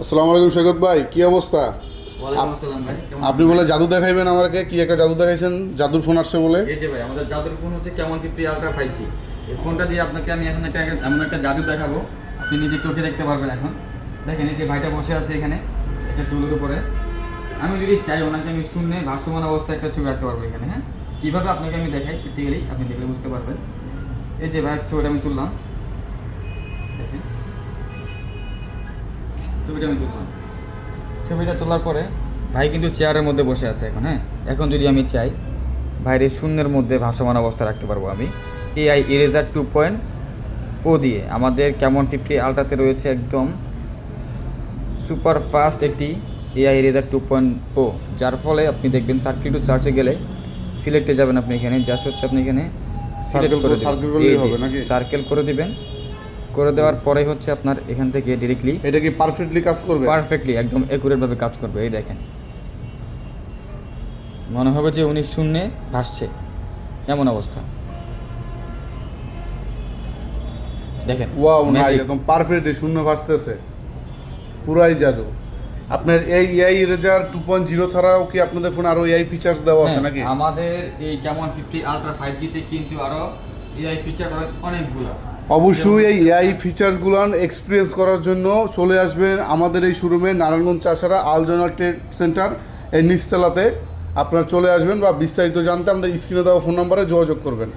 আসসালামু আলাইকুম সৈকত ভাই, কি অবস্থা? ওয়ালাইকুম আসসালাম ভাই, কেমন আপনি আছেন বলে ভাই? জাদু দেখাইবেন আমাকে, কি একটা জাদু দেখাইছেন, জাদুর ফোন আসছে বলে। এই যে ভাই, আমাদের জাদুর ফোন হচ্ছে কেমন 50 আলট্রা 5G। এই ফোনটা দিয়ে আপনাকে আমি এখন এমন একটা জাদু দেখাবো, আপনি নিজে চোখে দেখতে পারবেন। এখন দেখেন, এই যে ভাইটা বসে আছে এখানে একটা টুলের উপরে। আমি যদি চাই ওনাকে আমি শূন্যে ভাসমান অবস্থায় একটা ছবি রাখতে পারবো এখানে। হ্যাঁ, কীভাবে আপনাকে আমি দেখাই প্র্যাকটিক্যালি, আপনি দেখলে বুঝতে পারবেন। এই যে ভাই, ছবিটা আমি তুললাম, দেখেন ছবিটা আমি তুললাম। ছবিটা তোলার পরে ভাই কিন্তু চেয়ারের মধ্যে বসে আছে এখন। হ্যাঁ, এখন যদি আমি চাই বাইরে শূন্যের মধ্যে ভাসমান অবস্থা রাখতে পারবো আমি এআই ইরেজার 2.0 দিয়ে। আমাদের কেমন 50 আলট্রাতে রয়েছে একদম সুপার ফাস্ট একটি এআই ইরেজার 2.0, যার ফলে আপনি দেখবেন সার্কেল টু সার্চে গেলে সিলেক্টে যাবেন। আপনি এখানে জাস্ট হচ্ছে আপনি এখানে সার্কেল করে দিবেন। করে দেওয়ার পরে হচ্ছে আপনার এখান থেকে ডিরেক্টলি এটা কি পারফেক্টলি কাজ করবে? পারফেক্টলি একদম অ্যাকুরেটভাবে কাজ করবে। এই দেখেন, মনে হবে যে উনি শূন্যে ভাসছে, এমন অবস্থা। দেখেন, ওয়াও, না ম্যাজিক। একদম পারফেক্টলি শূন্য ভাসতেছে, পুরাই জাদু। আপনার এই এআই ইরেজার 2.0 ছাড়াও কি আপনাদের ফোনে আরো এআই ফিচার্স দেওয়া আছে হ্যাঁ, নাকি? আমাদের এই কেমন 50 আলট্রা 5G তে কিন্তু আরো এআই ফিচার অনেকগুলো। অবশ্যই এই এআই ফিচার্সগুলো এক্সপিরিয়েন্স করার জন্য চলে আসবেন আমাদের এই শোরুমে, নারায়ণগঞ্জ চাষারা আলজনা ট্রেড সেন্টার এই নিচতলাতে। আপনারা চলে আসবেন বা বিস্তারিত জানতে আমাদের স্ক্রিনে দেওয়া ফোন নম্বরে যোগাযোগ করবেন।